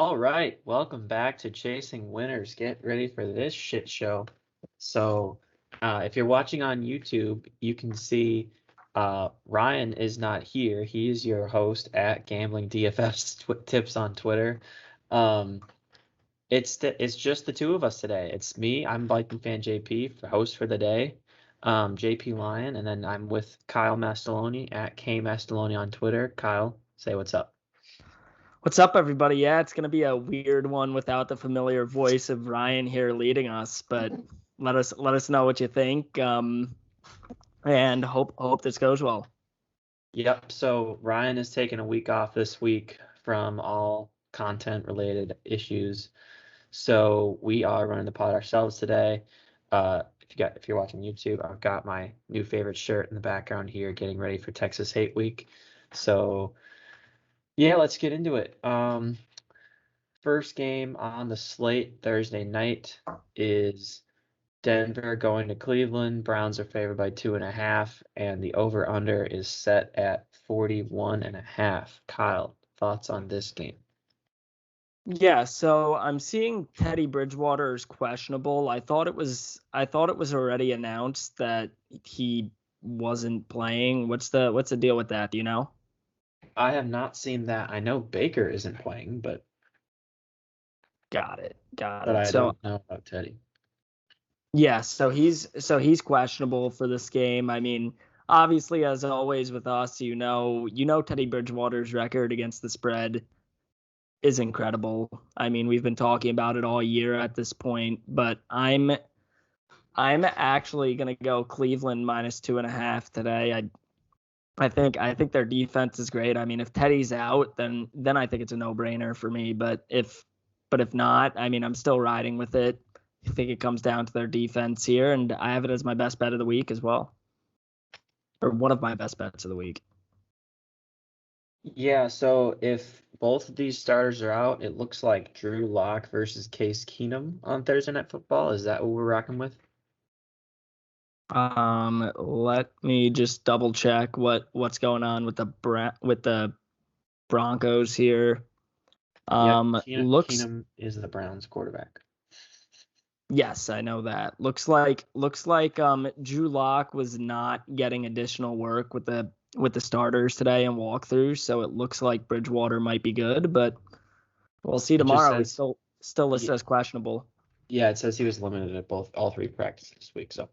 All right, welcome back to Chasing Winners. Get ready for this shit show. So, if you're watching on YouTube, you can see Ryan is not here. He is your host at Gambling DFS Tips on Twitter. Um, it's just the two of us today. It's me. I'm Viking fan JP, host for the day. JP Lyon, and then I'm with Kyle Mastoloni at K Mastoloni on Twitter. Kyle, say what's up. What's up, everybody? Yeah, it's going to be a weird one without the familiar voice of Ryan here leading us, but let us know what you think, and hope this goes well. Yep. So Ryan is taking a week off this week from all content related issues. So we are running the pod ourselves today. If you're watching YouTube, I've got my new favorite shirt in the background here, getting ready for Texas Hate Week. So yeah, let's get into it. First game on the slate Thursday night is Denver going to Cleveland. Browns are favored by 2.5, and the over-under is set at 41.5. Kyle, thoughts on this game? Yeah, so I'm seeing Teddy Bridgewater is questionable. I thought it was already announced that he wasn't playing. What's the deal with that? Do you know? I have not seen that. I know Baker isn't playing, but Got it. I So don't know about Teddy. yeah, so he's questionable for this game. I mean, obviously, as always with us, Teddy Bridgewater's record against the spread is incredible. I mean, we've been talking about it all year at this point, but I'm actually gonna go Cleveland -2.5 today. I think their defense is great. I mean, if Teddy's out, then I think it's a no-brainer for me. But if not, I mean, I'm still riding with it. I think it comes down to their defense here, and I have it as my best bet of the week as well, or one of my best bets of the week. Yeah, so if both of these starters are out, it looks like Drew Lock versus Case Keenum on Thursday Night Football. Is that what we're rocking with? Let me just double check what's going on with the Broncos here. Yep, Looks Keenum is the Browns quarterback. Yes, I know that. Looks like Drew Lock was not getting additional work with the starters today and walkthroughs, so it looks like Bridgewater might be good, but we'll see It just tomorrow. He's says, still listed as questionable. yeah, it says he was limited at all three practices this week. So,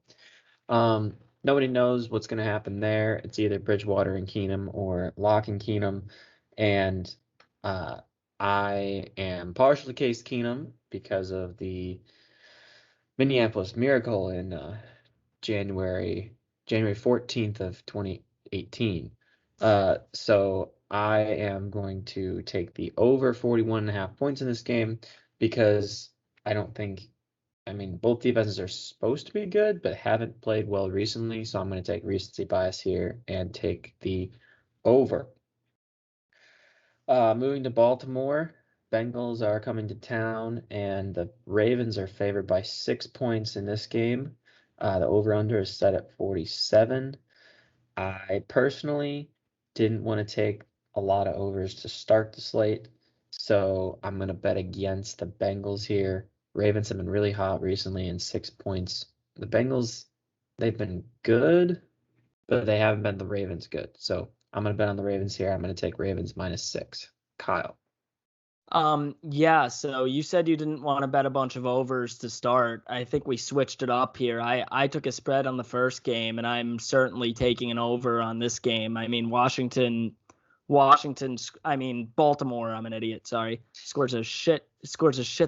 nobody knows what's going to happen there. It's either Bridgewater and Keenum or Lock and Keenum, and I am partial to Case Keenum because of the Minneapolis Miracle in January 14th of 2018. So I am going to take the over 41.5 points in this game because I don't think, I mean, both defenses are supposed to be good, but haven't played well recently. So I'm going to take recency bias here and take the over. Moving to Baltimore, Bengals are coming to town, and the Ravens are favored by 6 points in this game. The over-under is set at 47. I personally didn't want to take a lot of overs to start the slate, so I'm going to bet against the Bengals here. Ravens have been really hot recently, and 6 points. The Bengals, they've been good, but they haven't been the Ravens good. So I'm going to bet on the Ravens here. I'm going to take Ravens -6. Kyle. Yeah, so you said you didn't want to bet a bunch of overs to start. I think we switched it up here. I took a spread on the first game, and I'm certainly taking an over on this game. I mean, Baltimore, I'm an idiot, sorry, scores a shit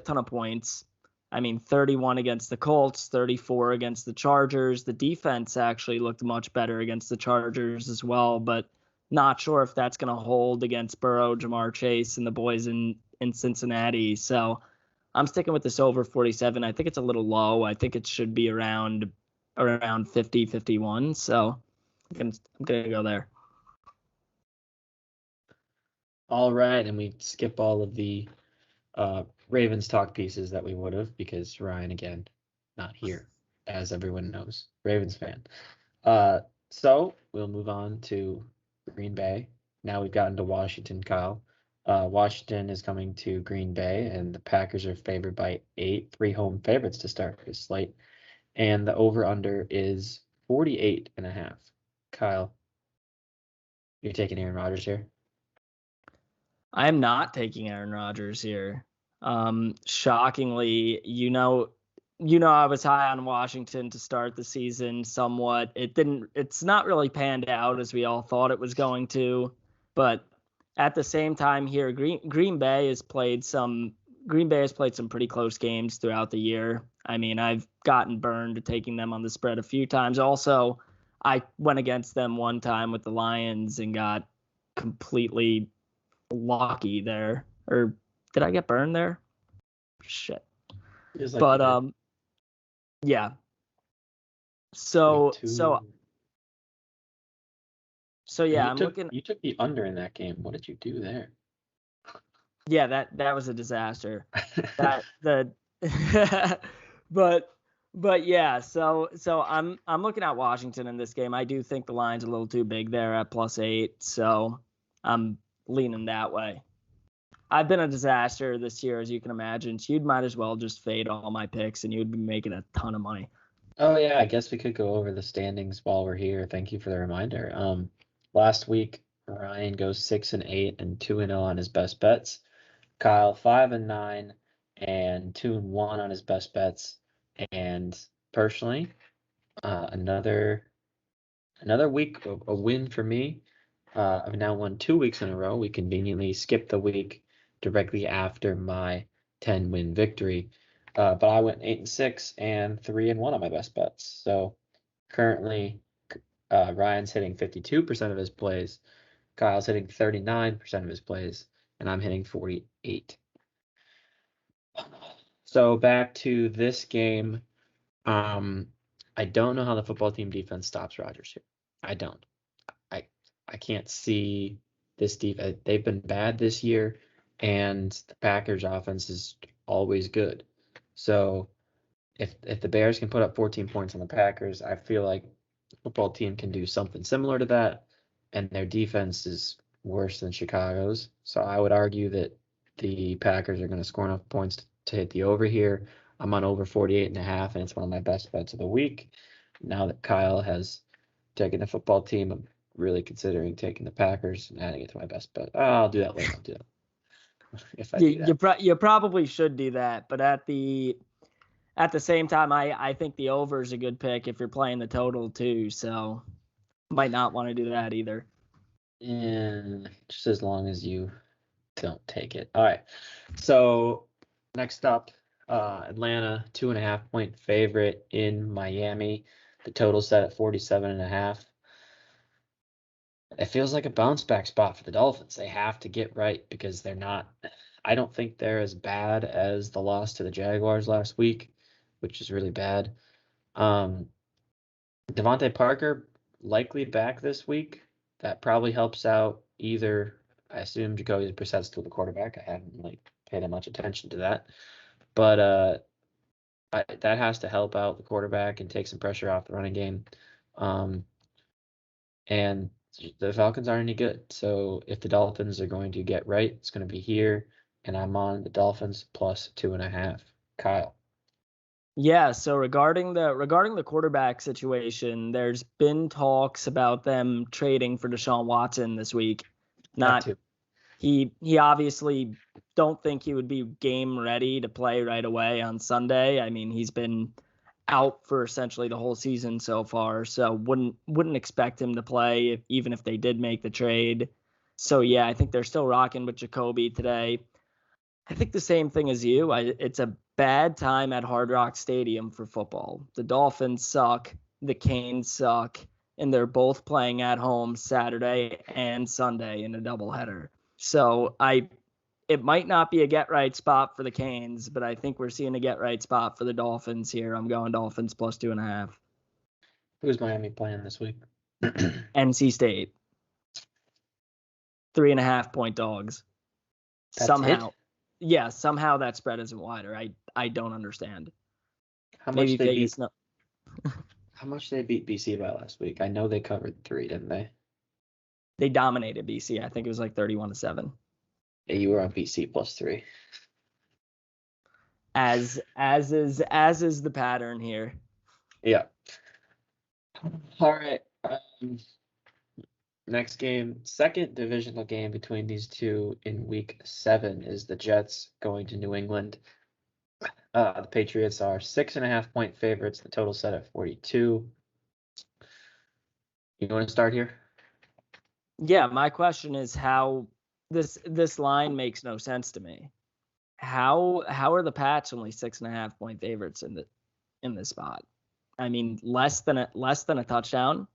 ton of points. I mean, 31 against the Colts, 34 against the Chargers. The defense actually looked much better against the Chargers as well, but not sure if that's going to hold against Burrow, Jamar Chase, and the boys in Cincinnati. So I'm sticking with this over 47. I think it's a little low. I think it should be around 50, 51. So I'm going to go there. All right, and we skip all of the Ravens talk pieces that we would have because Ryan, again, not here, as everyone knows, Ravens fan. So we'll move on to Green Bay. Now we've gotten to Washington, Kyle. Washington is coming to Green Bay, and the Packers are favored by 8, 3 home favorites to start this slate. And the over-under is 48.5. Kyle, you're taking Aaron Rodgers here? I am not taking Aaron Rodgers here. Shockingly, I was high on Washington to start the season somewhat. It's not really panned out as we all thought it was going to, but at the same time here, Green Bay has played some pretty close games throughout the year. I mean, I've gotten burned taking them on the spread a few times. Also, I went against them one time with the Lions and got completely lucky there. Or did I get burned there? Shit. But yeah. So yeah, You took the under in that game. What did you do there? Yeah, that was a disaster. But yeah, so I'm looking at Washington in this game. I do think the line's a little too big there at +8, so I'm leaning that way. I've been a disaster this year, as you can imagine. So you might as well just fade all my picks, and you'd be making a ton of money. Oh yeah, I guess we could go over the standings while we're here. Thank you for the reminder. Last week Ryan goes 6-8 and 2-0 on his best bets. Kyle 5-9 and 2-1 on his best bets. And personally, another week, a win for me. I've now won 2 weeks in a row. We conveniently skipped the week directly after my 10-win victory. But I went 8-6 and 3-1 on my best bets. So currently, Ryan's hitting 52% of his plays, Kyle's hitting 39% of his plays, and I'm hitting 48. So back to this game. I don't know how the football team defense stops Rodgers here. I don't. I can't see this defense. They've been bad this year, and the Packers offense is always good. So if the Bears can put up 14 points on the Packers, I feel like the football team can do something similar to that, and their defense is worse than Chicago's. So I would argue that the Packers are going to score enough points to hit the over here. I'm on over 48.5, and it's one of my best bets of the week. Now that Kyle has taken the football team, I'm really considering taking the Packers and adding it to my best bet. I'll do that later. I'll do that. If I do that. You probably should do that, but at the same time, I think the over is a good pick if you're playing the total too. So might not want to do that either. And just as long as you don't take it. All right. So next up, Atlanta 2.5-point favorite in Miami. The total set at 47.5. It feels like a bounce back spot for the Dolphins. They have to get right because I don't think they're as bad as the loss to the Jaguars last week, which is really bad. Devontae Parker likely back this week. That probably helps out either. I assume Jacoby Brissett's still the quarterback. I haven't paid that much attention to that, but that has to help out the quarterback and take some pressure off the running game. And the Falcons aren't any good. So if the Dolphins are going to get right, it's going to be here. And I'm on the Dolphins +2.5. Kyle. Yeah, so regarding the quarterback situation, there's been talks about them trading for Deshaun Watson this week. He obviously don't think he would be game ready to play right away on Sunday. I mean, he's been out for essentially the whole season so far, so wouldn't expect him to play even if they did make the trade. So yeah, I think they're still rocking with Jacoby today. I think the same thing as you. It's a bad time at Hard Rock Stadium for football. The Dolphins suck, the Canes suck, and they're both playing at home Saturday and Sunday in a doubleheader. So it might not be a get right spot for the Canes, but I think we're seeing a get right spot for the Dolphins here. I'm going Dolphins +2.5. Who's Miami playing this week? NC State. 3.5-point dogs. That's somehow. it? Yeah, somehow that spread isn't wider. I don't understand. How much they beat BC by last week? I know they covered 3, didn't they? They dominated BC. I think it was like 31-7. Yeah, you were on BC +3. As is the pattern here. Yeah. All right. Next game, second divisional game between these two in week 7 is the Jets going to New England. The Patriots are 6.5-point favorites. The total set at 42. You want to start here? Yeah, my question is how this line makes no sense to me. How are the Pats only 6.5-point favorites in this spot? I mean, less than a touchdown.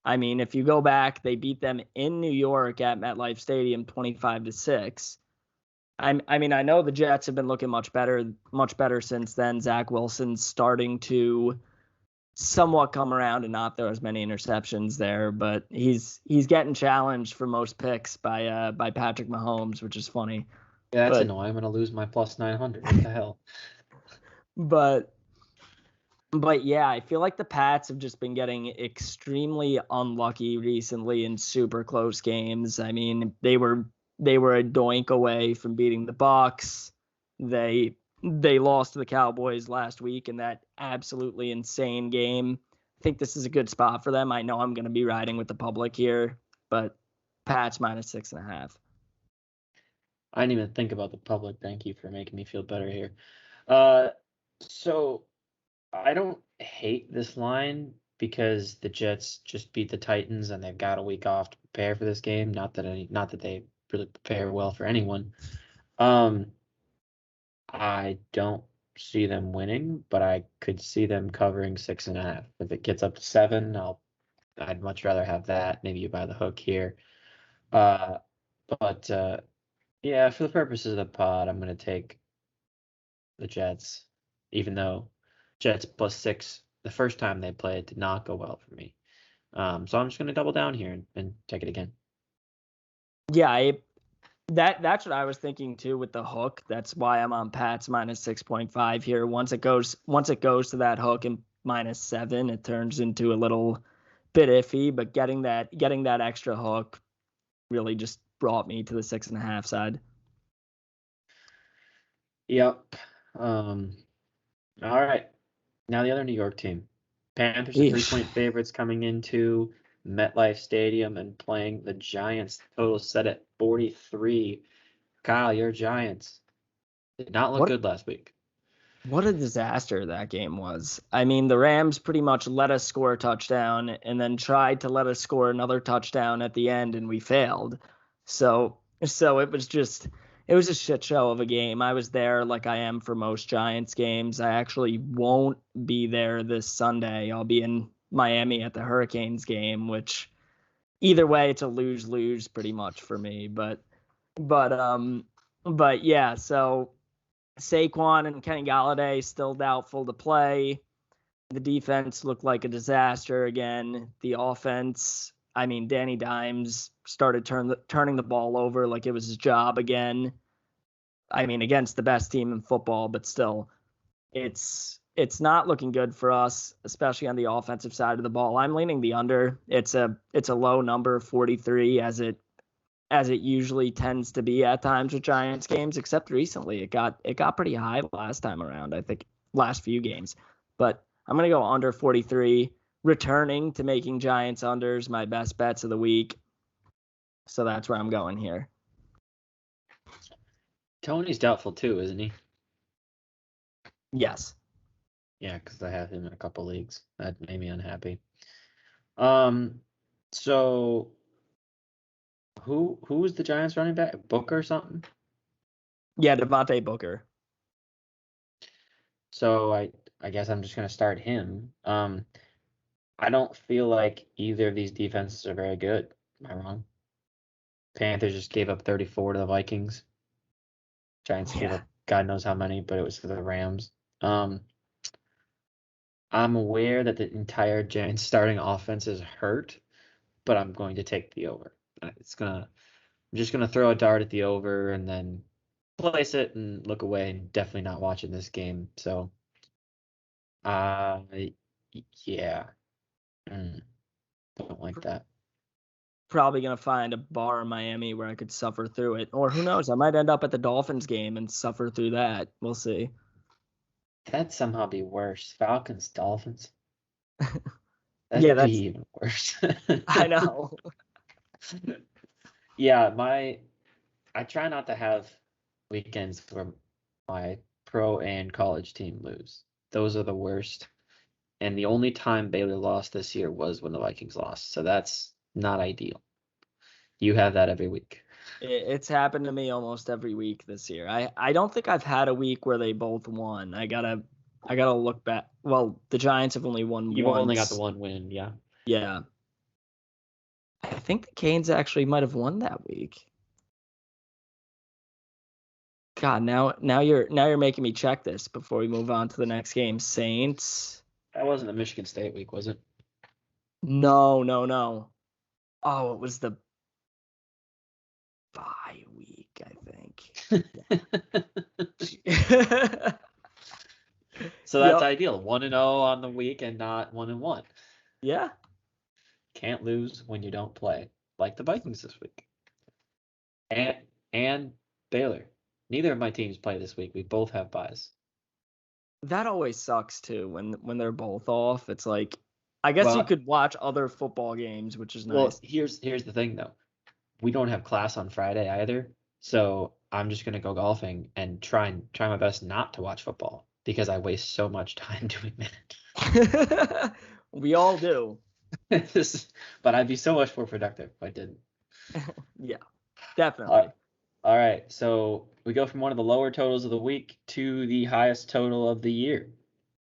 I mean, if you go back, they beat them in New York at MetLife Stadium 25-6. I mean, I know the Jets have been looking much better since then. Zach Wilson's starting to somewhat come around and not throw as many interceptions there, but he's getting challenged for most picks by Patrick Mahomes, which is funny. Yeah, that's But annoying. I'm going to lose my +900. What the hell? but yeah, I feel like the Pats have just been getting extremely unlucky recently in super close games. I mean, they were a doink away from beating the Bucs. They lost to the Cowboys last week in that absolutely insane game. I think this is a good spot for them. I know I'm going to be riding with the public here, but Pats -6.5. I didn't even think about the public. Thank you for making me feel better here. So I don't hate this line because the Jets just beat the Titans and they've got a week off to prepare for this game. Not that they really prepare well for anyone. I don't see them winning, but I could see them covering 6.5. If it gets up to 7, I'd much rather have that. Maybe you buy the hook here. But yeah, for the purposes of the pod, I'm gonna take the Jets, even though Jets +6 the first time they played did not go well for me. So I'm just gonna double down here and take it again. Yeah, that's what I was thinking too with the hook. That's why I'm on Pats -6.5 here. Once it goes to that hook and -7, it turns into a little bit iffy. But getting that extra hook really just brought me to the 6.5 side. Yep. All right. Now the other New York team. Panthers are Eesh. 3-point favorites coming into MetLife Stadium and playing the Giants. Total set at 43. Kyle, your Giants did not look What good last week. what a disaster that game was. I mean, the Rams pretty much let us score a touchdown and then tried to let us score another touchdown at the end, and we failed. So it was a shit show of a game. I was there like I am for most Giants games. I actually won't be there this Sunday. I'll be in Miami at the Hurricanes game, which either way it's a lose-lose pretty much for me. But yeah, so Saquon and Kenny Galladay still doubtful to play. The defense looked like a disaster again. The offense, I mean, Danny Dimes started turning the ball over like it was his job again. I mean, against the best team in football, but still, it's not looking good for us, especially on the offensive side of the ball. I'm leaning the under. It's a low number, 43, as it usually tends to be at times with Giants games, except recently it got pretty high last time around, I think last few games. But I'm going to go under 43, returning to making Giants unders my best bets of the week. So that's where I'm going here. Tony's doubtful too, isn't he? Yes. Yeah, because I have him in a couple leagues. That made me unhappy. So who's the Giants running back? Booker or something? Yeah, Devontae Booker. So I guess I'm just gonna start him. I don't feel like either of these defenses are very good. Am I wrong? Panthers just gave up 34 to the Vikings. Giants gave Yeah. up God knows how many, but it was for the Rams. I'm aware that the entire Giants starting offense is hurt, but I'm going to take the over. I'm just gonna throw a dart at the over and then place it and look away and definitely not watching this game. So, uh, yeah, don't like that. probably going to find a bar in Miami where I could suffer through it. Or who knows? I might end up at the Dolphins game and suffer through that. We'll see. That'd somehow be worse. Falcons, Dolphins. Yeah, That'd be even worse. I know. Yeah, I try not to have weekends where my pro and college team lose. Those are the worst. And the only time Baylor lost this year was when the Vikings lost. So that's not ideal. You have that every week. It's happened to me almost every week this year. I don't think I've had a week where they both won. I gotta look back. Well, the Giants have only won You've once. only got the one win, yeah. Yeah. I think the Canes actually might have won that week. God, now you're making me check this before we move on to the next game. Saints. That wasn't the Michigan State week, was it? No. Oh, it was the bye week, I think. So that's ideal. 1-0 on the week and not 1-1. Yeah. Can't lose when you don't play, like the Vikings this week. And Baylor. Neither of my teams play this week. We both have buys. That always sucks too when they're both off. It's like, I guess you could watch other football games, which is nice. Well, here's the thing though. We don't have class on Friday either, so I'm just gonna go golfing and try my best not to watch football because I waste so much time doing that. We all do. But I'd be so much more productive if I didn't. Yeah, definitely. All right, so we go from one of the lower totals of the week to the highest total of the year.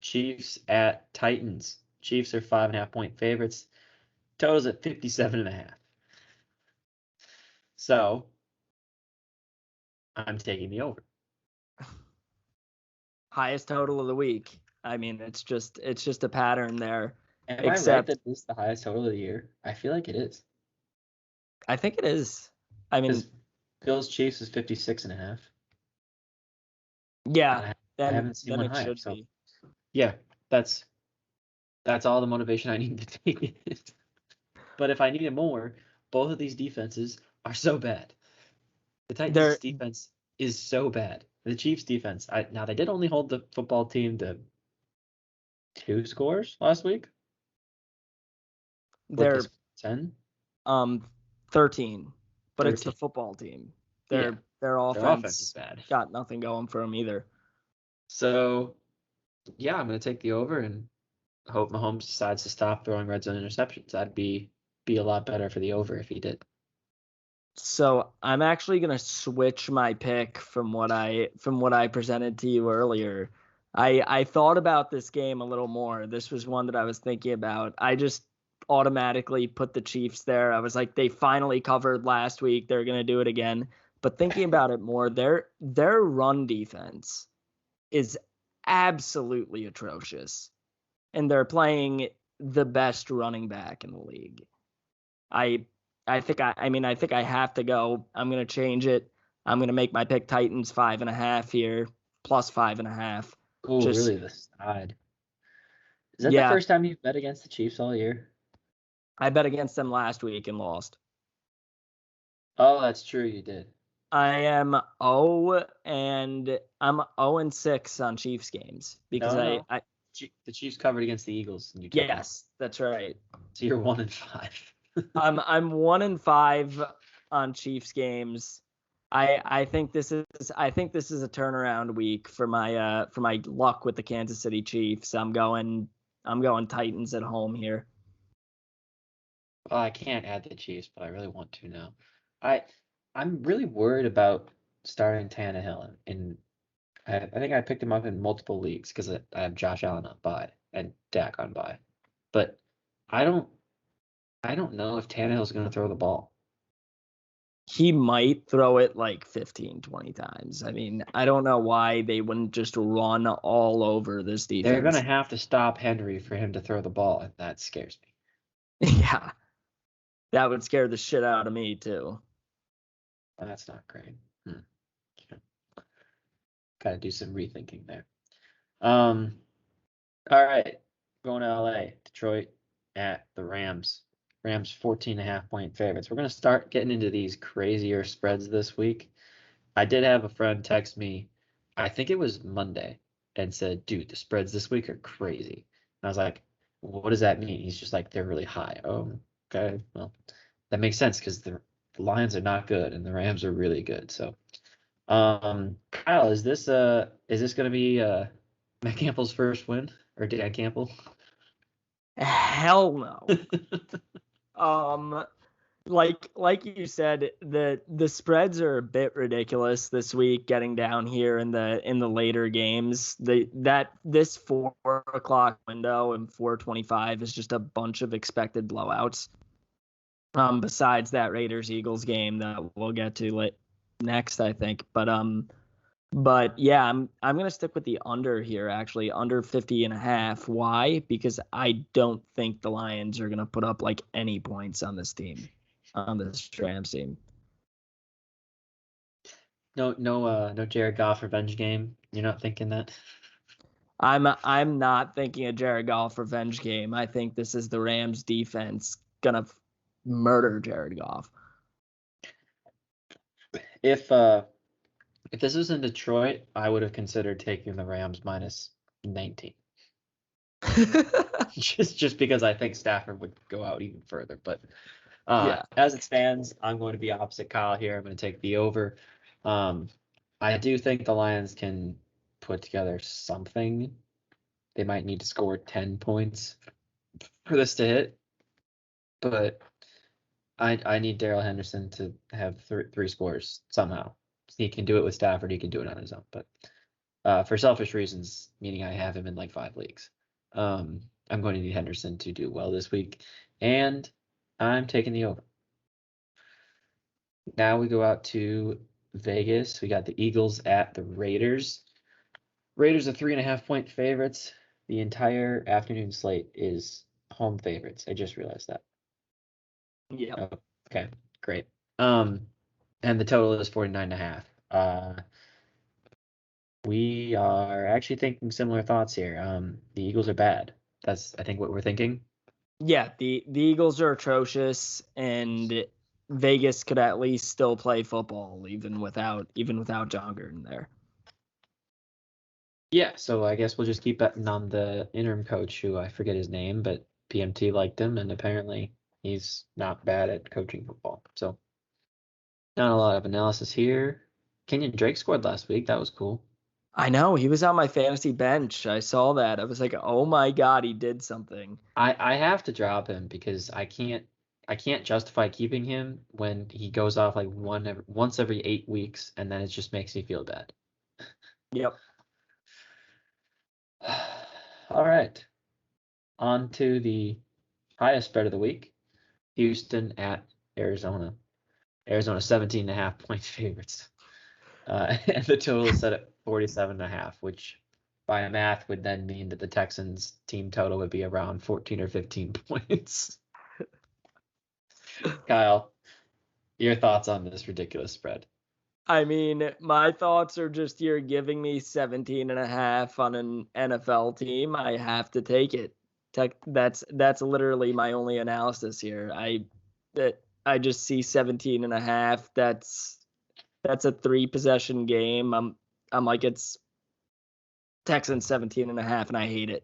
Chiefs at Titans. Chiefs are 5.5-point favorites. Total's at 57.5. So I'm taking the over. Highest total of the week. I mean, it's just a pattern there. Am I right that this is the highest total of the year? I feel like it is. I think it is. I mean, Bills Chiefs is 56.5. Yeah, I haven't seen one higher. So yeah, that's all the motivation I need to take it. But if I needed more, both of these defenses are so bad. The Titans' defense is so bad. The Chiefs' defense. Now they did only hold the football team to 2 scores last week. They're 10, 13, but 13. It's the football team. Their offense is bad. Got nothing going for them either. So yeah, I'm gonna take the over and hope Mahomes decides to stop throwing red zone interceptions. That'd be a lot better for the over if he did. So I'm actually gonna switch my pick from what I presented to you earlier. I thought about this game a little more. This was one that I was thinking about. I just automatically put the Chiefs there. I was like, they finally covered last week. They're gonna do it again. But thinking about it more, their run defense is absolutely atrocious. And they're playing the best running back in the league. I think I have to go. I'm gonna change it. I'm gonna make my pick Titans 5.5 here, plus 5.5. Oh, really? The side. Is that the first time you've bet against the Chiefs all year? I bet against them last week and lost. Oh, that's true. You did. I am 0-6 on Chiefs games because the Chiefs covered against the Eagles and you took them. That's right. So you're 1-5. I'm 1-5 on Chiefs games. I think this is a turnaround week for my luck with the Kansas City Chiefs. I'm going Titans at home here. Well, I can't add the Chiefs, but I really want to now. I'm really worried about starting Tannehill, and I think I picked him up in multiple leagues because I have Josh Allen on bye and Dak on bye, but I don't know if Tannehill's going to throw the ball. He might throw it like 15, 20 times. I mean, I don't know why they wouldn't just run all over this defense. They're going to have to stop Henry for him to throw the ball, and that scares me. Yeah. That would scare the shit out of me, too. Well, that's not great. Got to do some rethinking there. All right. Going to LA. Detroit at the Rams. Rams 14.5-point favorites. We're going to start getting into these crazier spreads this week. I did have a friend text me, I think it was Monday, and said, dude, the spreads this week are crazy. And I was like, what does that mean? He's just like, they're really high. Oh, okay. Well, that makes sense because the Lions are not good and the Rams are really good. So, Kyle, is this going to be Matt Campbell's first win or Dan Campbell? Hell no. Like you said, the spreads are a bit ridiculous this week. Getting down here in the later games, this 4 o'clock window and 4:25 is just a bunch of expected blowouts. Besides that Raiders Eagles game that we'll get to next, I think. But yeah, I'm gonna stick with the under here, actually, under 50.5. Why? Because I don't think the Lions are gonna put up like any points on this team, on this Rams team. No Jared Goff revenge game. You're not thinking that? I'm not thinking a Jared Goff revenge game. I think this is the Rams defense gonna murder Jared Goff. If this was in Detroit, I would have considered taking the Rams minus 19. just because I think Stafford would go out even further. But Yeah. As it stands, I'm going to be opposite Kyle here. I'm going to take the over. I do think the Lions can put together something. They might need to score 10 points for this to hit. But I need Darrell Henderson to have three scores somehow. He can do it with Stafford. He can do it on his own. But for selfish reasons, meaning I have him in like 5 leagues, I'm going to need Henderson to do well this week. And I'm taking the over. Now we go out to Vegas. We got the Eagles at the Raiders. Raiders are 3.5-point favorites. The entire afternoon slate is home favorites. I just realized that. Yeah. Oh, okay, great. And the total is 49.5. We are actually thinking similar thoughts here. The Eagles are bad. That's, I think, what we're thinking. Yeah, the Eagles are atrocious, and Vegas could at least still play football even without John Gruden there. Yeah, so I guess we'll just keep betting on the interim coach, who I forget his name, but PMT liked him, and apparently he's not bad at coaching football. So not a lot of analysis here. Kenyon Drake scored last week. That was cool. I know, he was on my fantasy bench. I saw that. I was like, oh my God, he did something. I have to drop him because I can't justify keeping him when he goes off like once every 8 weeks, and then it just makes me feel bad. Yep. All right. On to the highest spread of the week. Houston at Arizona. Arizona 17.5-point favorites. And the total is set at 47.5, which by math would then mean that the Texans team total would be around 14 or 15 points. Kyle, your thoughts on this ridiculous spread? I mean, my thoughts are just you're giving me 17.5 on an NFL team. I have to take it. That's literally my only analysis here. I just see 17.5. That's a 3-possession game. I'm like, it's Texans 17.5, and I hate it.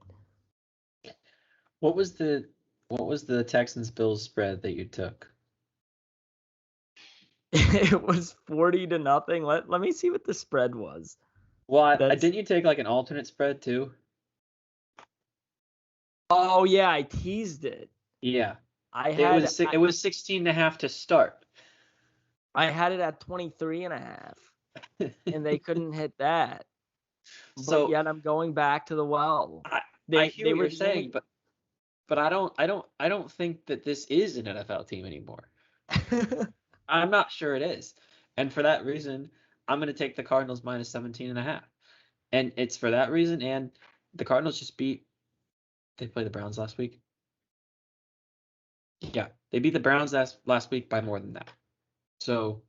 What was the Texans Bills spread that you took? It was 40-0. Let me see what the spread was. Well, didn't you take like an alternate spread too? Oh yeah, I teased it. Yeah. It was 16.5 to start. I had it at 23.5, and they couldn't hit that. So yet I'm going back to the well. I hear what you're saying, but I don't think that this is an NFL team anymore. I'm not sure it is. And for that reason, I'm going to take the Cardinals minus 17.5. And it's for that reason, and the Cardinals just they played the Browns last week. Yeah, they beat the Browns last week by more than that. So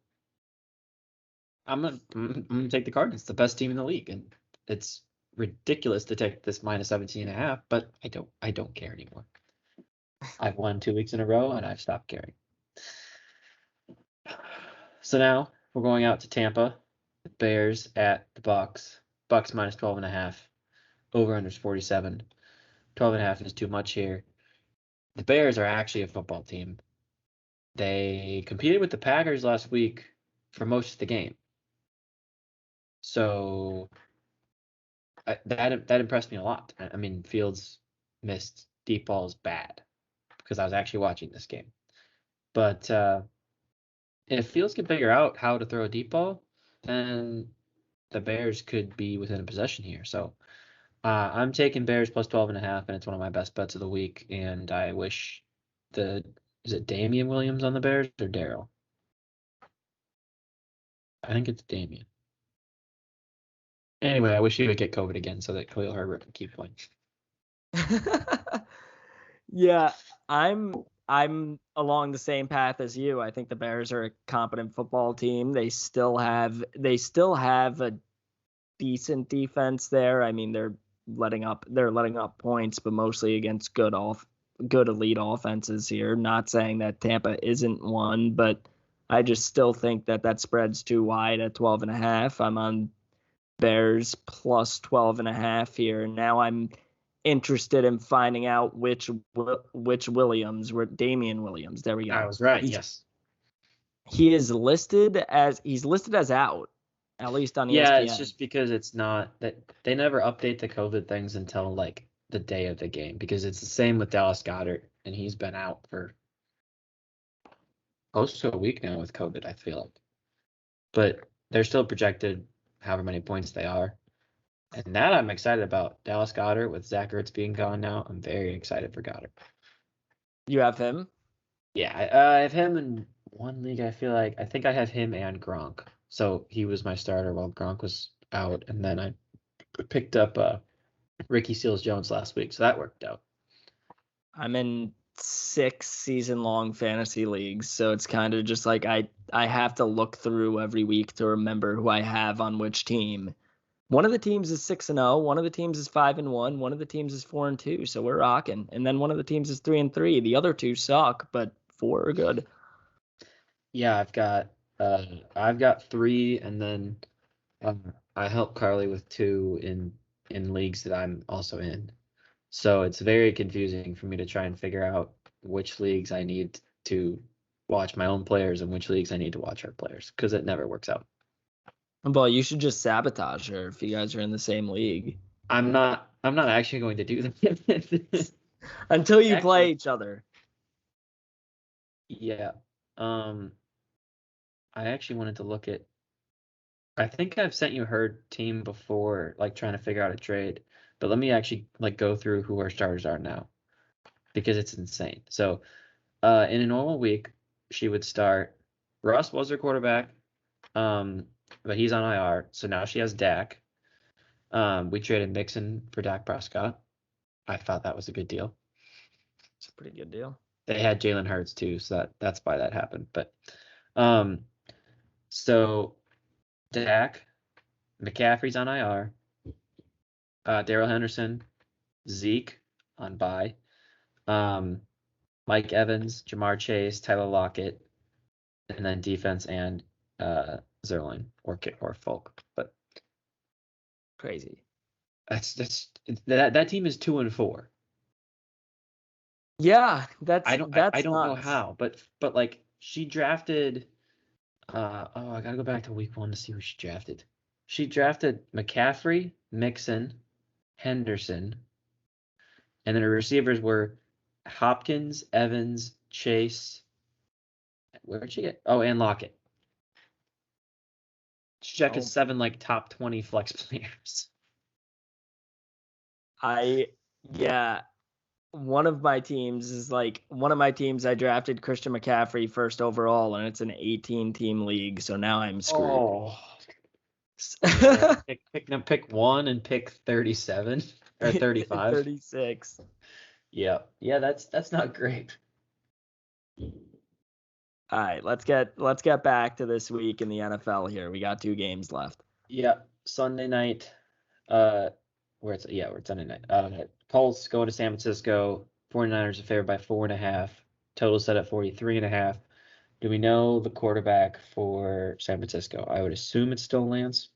I'm gonna take the Cardinals, the best team in the league, and it's ridiculous to take this minus 17.5, but I don't care anymore. I've won 2 weeks in a row, and I've stopped caring. So now we're going out to Tampa. The Bears at the Bucks. Bucks minus 12.5. Over under is 47. 12.5 is too much here. The Bears are actually a football team. They competed with the Packers last week for most of the game. So that impressed me a lot. I mean, Fields missed deep balls bad because I was actually watching this game. But if Fields can figure out how to throw a deep ball, then the Bears could be within a possession here. So I'm taking Bears plus 12.5, and it's one of my best bets of the week. And I wish is it Damian Williams on the Bears or Daryl? I think it's Damian. Anyway, I wish he would get COVID again so that Khalil Herbert would keep playing. Yeah, I'm along the same path as you. I think the Bears are a competent football team. They still have a decent defense there. I mean, they're letting up points, but mostly against good elite offenses here. Not saying that Tampa isn't one, but I just still think that spread's too wide at 12.5. I'm on Bears plus 12.5 here. Now I'm interested in finding out which Williams, Damian Williams. There we go. I was right. Yes. He's listed as out, at least on ESPN. Yeah, it's just because it's not that they never update the COVID things until like the day of the game, because it's the same with Dallas Goedert, and he's been out for close to a week now with COVID, I feel like. But they're still projected however many points they are. And that I'm excited about. Dallas Goedert with Zach Ertz being gone now. I'm very excited for Goedert. You have him? Yeah, I have him in one league. I think I have him and Gronk. So he was my starter while Gronk was out, and then I picked up Ricky Seals-Jones last week, so that worked out. I'm in 6 season-long fantasy leagues, so it's kind of just like I have to look through every week to remember who I have on which team. One of the teams is 6-0, one of the teams is 5-1, one of the teams is 4-2, so we're rocking. And then one of the teams is 3-3. The other 2 suck, but 4 are good. Yeah, I've got 3, and then I help Carly with 2 in leagues that I'm also in. So it's very confusing for me to try and figure out which leagues I need to watch my own players and which leagues I need to watch her players, because it never works out. Well, you should just sabotage her if you guys are in the same league. I'm not actually going to do that. Until you play each other. Yeah. I actually wanted to look at, I think I've sent you her team before, like trying to figure out a trade, but let me actually like go through who our starters are now, because it's insane. So in a normal week, she would start, Russ was her quarterback, but he's on IR, so now she has Dak. We traded Mixon for Dak Prescott. I thought that was a good deal. It's a pretty good deal. They had Jalen Hurts too, so that's why that happened. But so Dak, McCaffrey's on IR, Darrell Henderson, Zeke on bye, Mike Evans, Jamar Chase, Tyler Lockett, and then defense and Zerline or Folk. But crazy. That team is 2-4. Yeah, I don't know how, but like she drafted. I gotta go back to week 1 to see who she drafted. She drafted McCaffrey, Mixon, Henderson, and then her receivers were Hopkins, Evans, Chase. Where'd she get? Oh, and Lockett. She drafted 7 like top 20 flex players. One of my teams I drafted Christian McCaffrey first overall, and it's an 18-team league, so now I'm screwed. Oh. pick 1 and pick 37 or 35. 36. Yeah, that's not great. All right, let's get back to this week in the NFL here. We got 2 games left. Yeah, Sunday night. We're Sunday night. Colts going to San Francisco. 49ers are favored by 4.5. Total set at 43.5. Do we know the quarterback for San Francisco? I would assume it's still Lance.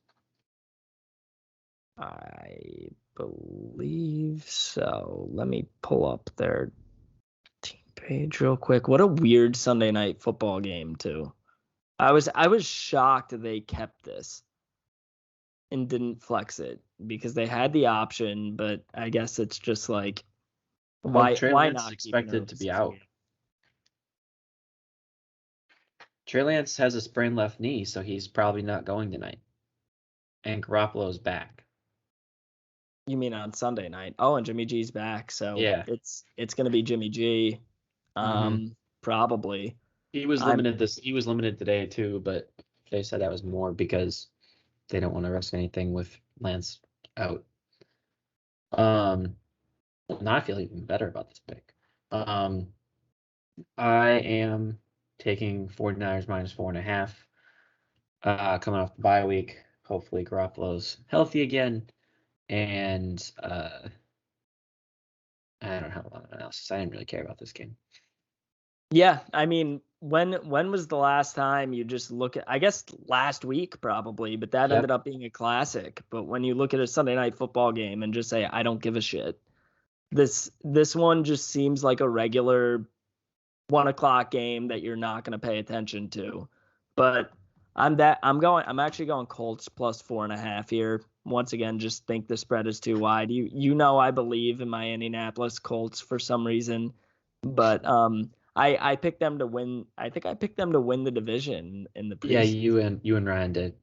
I believe so. Let me pull up their team page real quick. What a weird Sunday night football game too. I was shocked they kept this and didn't flex it because they had the option, but I guess it's just like why Trey why Lance is not keep an expected early to be season out. game? Trey Lance has a sprained left knee, so he's probably not going tonight. And Garoppolo's back. You mean on Sunday night? Oh, and Jimmy G's back, so Yeah. it's gonna be Jimmy G. Probably. He was limited today too, but they said that was more because they don't want to risk anything with Lance out. Now I feel even better about this pick. I am taking 49ers minus 4.5. Coming off the bye week. Hopefully Garoppolo's healthy again. And I don't have a lot of analysis. I didn't really care about this game. Yeah, I mean, when was the last time you just look at, I guess last week probably, but that ended up being a classic. But when you look at a Sunday night football game and just say, I don't give a shit, this one just seems like a regular 1 o'clock game that you're not going to pay attention to. But I'm actually going Colts plus 4.5 here. Once again, just think the spread is too wide. I believe in my Indianapolis Colts for some reason, but I picked them to win. I think I picked them to win the division in the preseason. Yeah, you and Ryan did.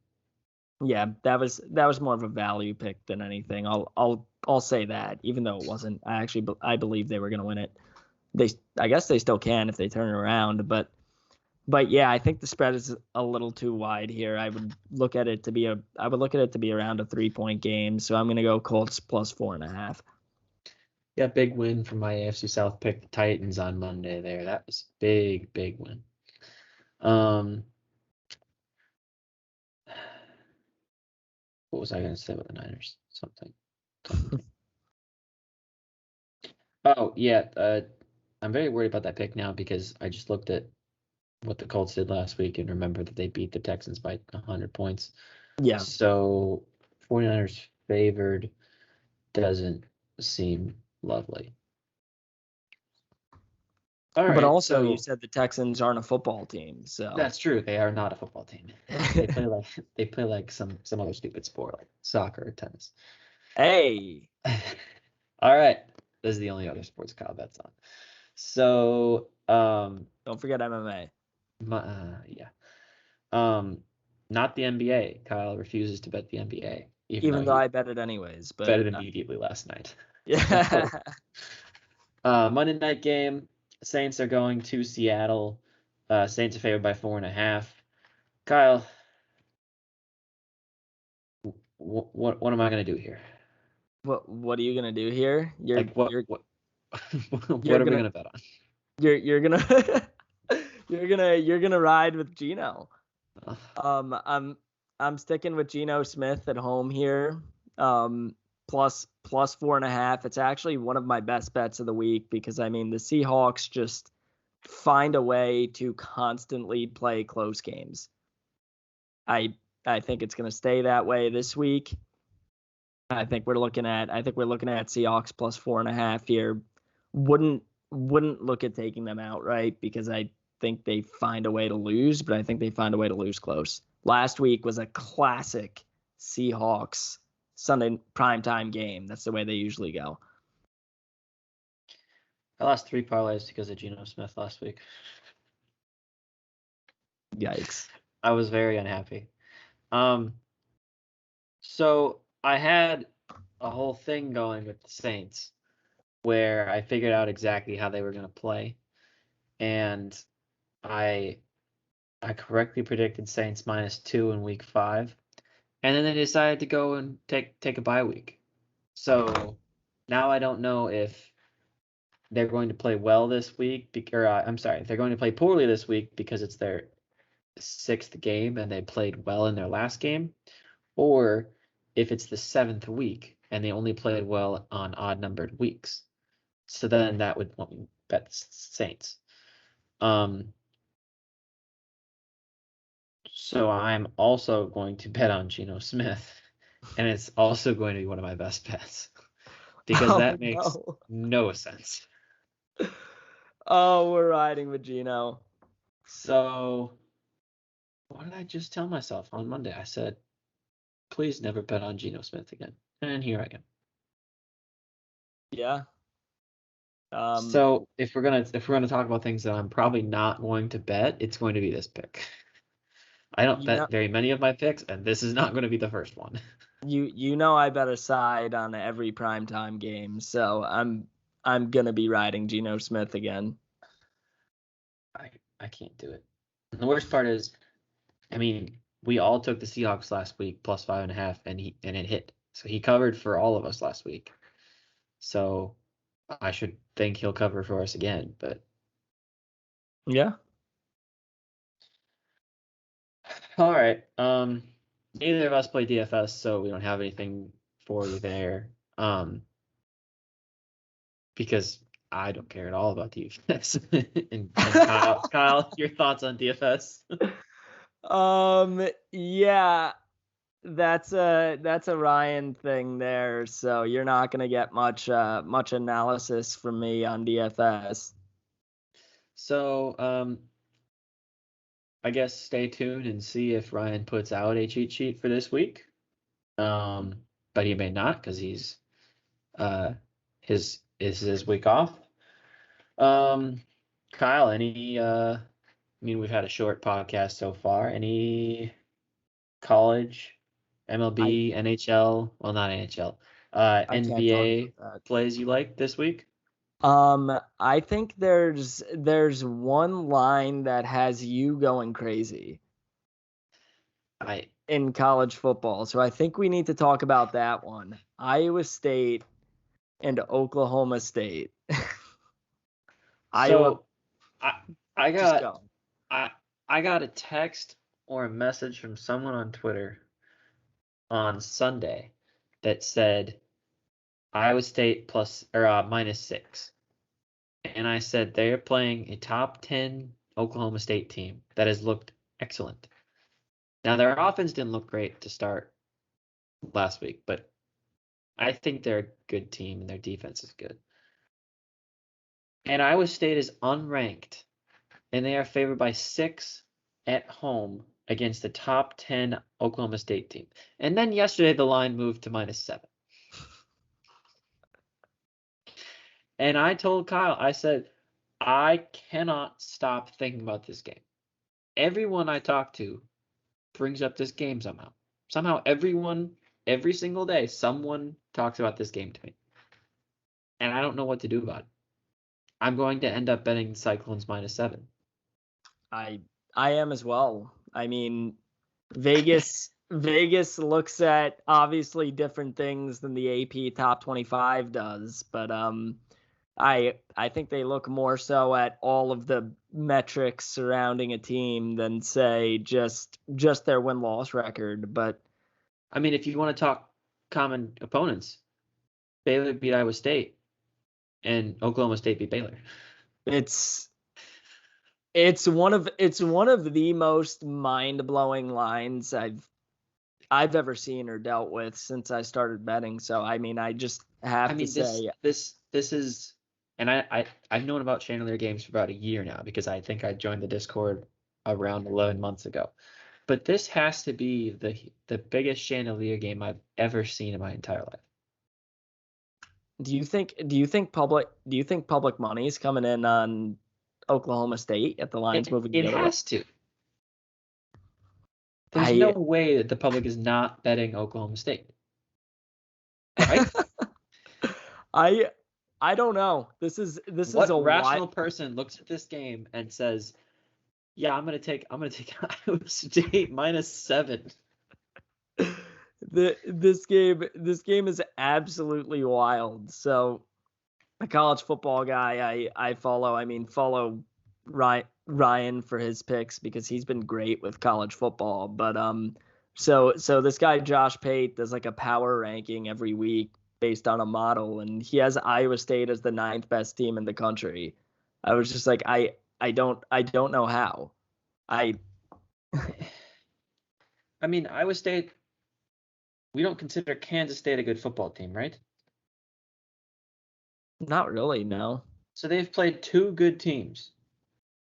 Yeah, that was more of a value pick than anything. I'll say that, even though it wasn't. I believe they were going to win it. I guess they still can if they turn it around, but yeah, I think the spread is a little too wide here. I would look at it to be around a 3-point game. So I'm going to go Colts plus 4.5. Yeah, big win from my AFC South pick, the Titans on Monday there. That was a big win. What was I going to say with the Niners? Something. Oh, yeah. I'm very worried about that pick now because I just looked at what the Colts did last week and remember that they beat the Texans by 100 points. Yeah. So 49ers favored doesn't seem lovely. All right, but also you said the Texans aren't a football team, so that's true. They are not a football team. They play like some other stupid sport like soccer or tennis. Hey. All right. This is the only other sports Kyle bets on. So don't forget MMA. Yeah. Not the NBA. Kyle refuses to bet the NBA, even though I bet it anyways. But bet it immediately last night. Yeah. Monday night game. Saints are going to Seattle. Saints are favored by 4.5. Kyle, what am I gonna do here? What are you gonna do here? What are we gonna bet on? You're gonna you're gonna ride with Geno. I'm sticking with Geno Smith at home here. Plus 4.5. It's actually one of my best bets of the week because I mean the Seahawks just find a way to constantly play close games. I think it's going to stay that way this week. I think we're looking at Seahawks plus 4.5 here. Wouldn't look at taking them outright because I think they find a way to lose, but I think they find a way to lose close. Last week was a classic Seahawks Sunday primetime game. That's the way they usually go. I lost 3 parlays because of Geno Smith last week. Yikes. I was very unhappy. So I had a whole thing going with the Saints where I figured out exactly how they were going to play. And I correctly predicted Saints -2 in week 5. And then they decided to go and take a bye week. So now I don't know if they're going to play well this week, they're going to play poorly this week because it's their 6th game and they played well in their last game, or if it's the 7th week and they only played well on odd-numbered weeks. So then that would want me to bet the Saints. So I'm also going to bet on Geno Smith, and it's also going to be one of my best bets because that makes no sense. Oh, we're riding with Geno. So what did I just tell myself on Monday? I said, please never bet on Geno Smith again. And here I am. Yeah. So if we're gonna talk about things that I'm probably not going to bet, it's going to be this pick. I don't bet very many of my picks, and this is not going to be the first one. You know I bet a side on every primetime game, so I'm gonna be riding Geno Smith again. I can't do it. And the worst part is, I mean, we all took the Seahawks last week plus 5.5, and it hit. So he covered for all of us last week. So I should think he'll cover for us again, but yeah. All right. Neither of us play DFS, so we don't have anything for you there. Because I don't care at all about DFS. and Kyle, your thoughts on DFS? Yeah, that's a Ryan thing there. So you're not gonna get much analysis from me on DFS. So I guess stay tuned and see if Ryan puts out a cheat sheet for this week. But he may not because he's his week off. Kyle, I mean, we've had a short podcast so far. Any college, MLB, NHL, well, not NHL, NBA plays you like this week? I think there's one line that has you going crazy in college football. So I think we need to talk about that one. Iowa State and Oklahoma State. So I got a text or a message from someone on Twitter on Sunday that said Iowa State plus or -6. And I said they're playing a top 10 Oklahoma State team that has looked excellent. Now their offense didn't look great to start last week, but I think they're a good team and their defense is good. And Iowa State is unranked, and they are favored by 6 at home against the top 10 Oklahoma State team. And then yesterday the line moved to -7. And I told Kyle, I said, I cannot stop thinking about this game. Everyone I talk to brings up this game somehow. Somehow every single day, someone talks about this game to me. And I don't know what to do about it. I'm going to end up betting Cyclones -7. I am as well. I mean, Vegas looks at obviously different things than the AP top 25 does, but I think they look more so at all of the metrics surrounding a team than say just their win-loss record. But I mean, if you want to talk common opponents, Baylor beat Iowa State and Oklahoma State beat Baylor. It's one of the most mind-blowing lines I've ever seen or dealt with since I started betting. So I mean, I just have to say this is, and I've known about Chandelier games for about a year now because I think I joined the Discord around 11 months ago. But this has to be the biggest Chandelier game I've ever seen in my entire life. Do you think public money is coming in on Oklahoma State at the lines moving? It has to. There's no way that the public is not betting Oklahoma State. Right? I don't know. This is a rational person looks at this game and says, "Yeah, I'm gonna take Iowa State -7." This game is absolutely wild. So, a college football guy I follow. I mean, follow Ryan for his picks because he's been great with college football. But so this guy Josh Pate does like a power ranking every week based on a model, and he has Iowa State as the 9th best team in the country. I was just like, I don't know how. I mean, Iowa State, we don't consider Kansas State a good football team, right? Not really, no. So they've played 2 good teams.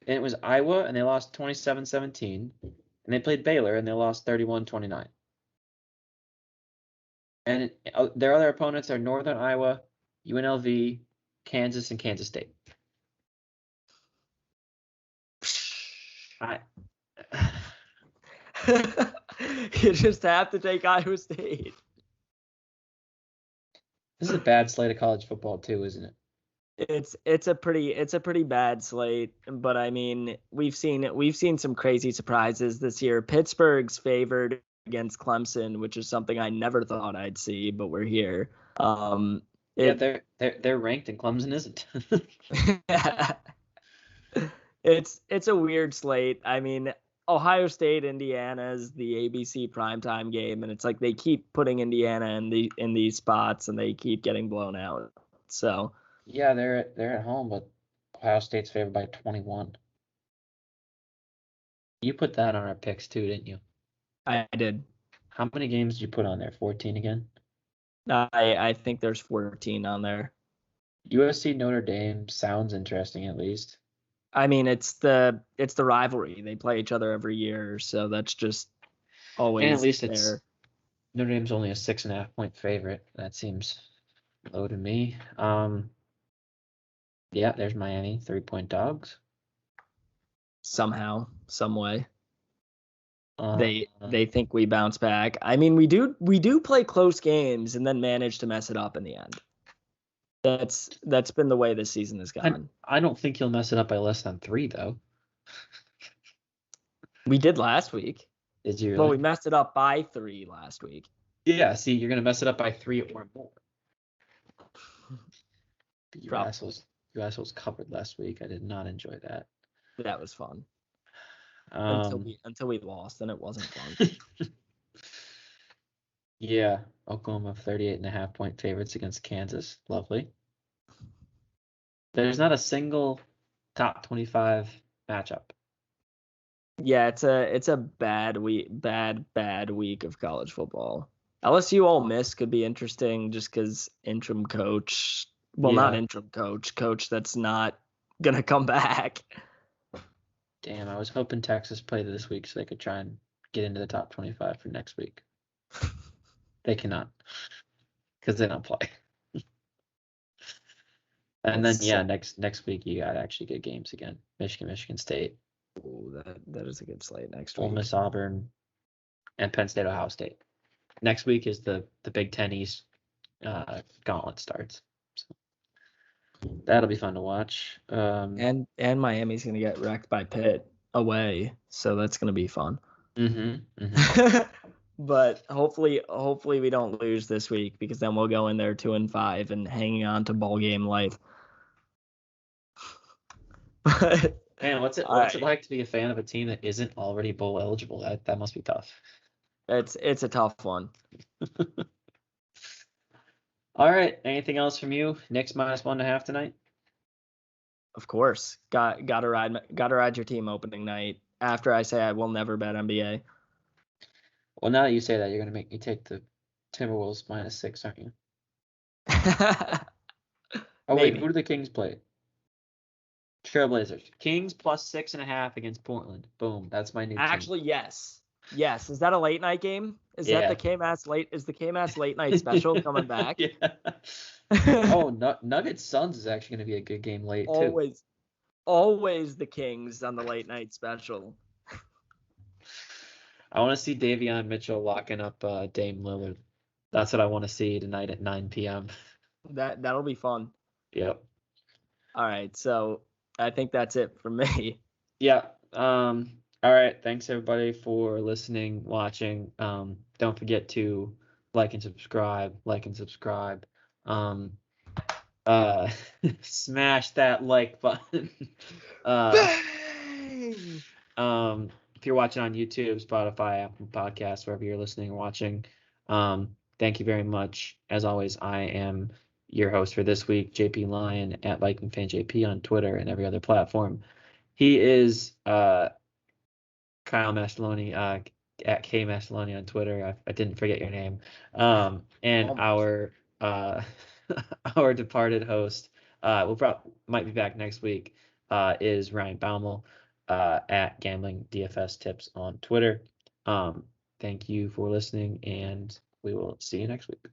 And it was Iowa, and they lost 27-17. And they played Baylor, and they lost 31-29. And their other opponents are Northern Iowa, UNLV, Kansas, and Kansas State. You just have to take Iowa State. This is a bad slate of college football too, isn't it? It's a pretty bad slate, but I mean, we've seen some crazy surprises this year. Pittsburgh's favored against Clemson, which is something I never thought I'd see, but we're here. They're ranked and Clemson isn't. It's a weird slate. I mean, Ohio State, Indiana is the ABC primetime game, and it's like they keep putting Indiana in these spots, and they keep getting blown out. So yeah, they're at home, but Ohio State's favored by 21. You put that on our picks too, didn't you? I did. How many games did you put on there? 14 again? I think there's 14 on there. USC Notre Dame sounds interesting at least. I mean, it's the rivalry. They play each other every year, so that's just always and at least there. It's Notre Dame's only a 6.5 point favorite. That seems low to me. Yeah, there's Miami, 3-point dogs. Somehow, some way. They think we bounce back. I mean, we do play close games and then manage to mess it up in the end. That's been the way this season has gone. I don't think he'll mess it up by less than 3 though. We did last week. Did you? Really? Well, we messed it up by 3 last week. Yeah, see, you're gonna mess it up by 3 or more. You assholes covered last week. I did not enjoy that. That was fun. Until we lost, and it wasn't fun. Yeah, Oklahoma 38.5 point favorites against Kansas. Lovely. There's not a single top 25 matchup. Yeah, it's a bad week of college football. LSU Ole Miss could be interesting just because interim coach. Well, not interim coach that's not gonna come back. Damn, I was hoping Texas played this week so they could try and get into the top 25 for next week. They cannot because they don't play. And then next week you got actually good games again. Michigan State. Ooh, that is a good slate next week. Ole Miss, Auburn, and Penn State, Ohio State. Next week is the Big Ten East gauntlet starts. So that'll be fun to watch. And Miami's gonna get wrecked by Pitt away, so that's gonna be fun. But hopefully we don't lose this week because then we'll go in there 2-5 and hanging on to ball game life. Man, what's it like to be a fan of a team that isn't already bowl eligible? That must be tough. It's a tough one. All right. Anything else from you? Knicks -1.5 tonight. Of course. Gotta ride your team opening night. After I say I will never bet NBA. Well, now that you say that, you're gonna make me take the Timberwolves -6, aren't you? Oh wait, who do the Kings play? Trailblazers. Kings +6.5 against Portland. Boom. That's my new team. Actually, yes. Yes. Is that a late night game? Is that the K-Mass late night special coming back? Yeah. Oh, Nuggets Suns is actually going to be a good game late too. Always the Kings on the late night special. I want to see Davion Mitchell locking up Dame Lillard. That's what I want to see tonight at 9 p.m. That'll be fun. Yep. All right, so I think that's it for me. Yeah. All right. Thanks everybody for listening, watching. Don't forget to like and subscribe. Smash that like button. If you're watching on YouTube, Spotify, Apple Podcasts, wherever you're listening or watching, thank you very much. As always, I am your host for this week, JP Lyon at VikingFanJP on Twitter and every other platform. He is Kyle Mastoloni at K Mastoloni on Twitter. I didn't forget your name. And Almost. our our departed host, might be back next week, is Ryan Baumohl at Gambling DFS Tips on Twitter. Thank you for listening, and we will see you next week.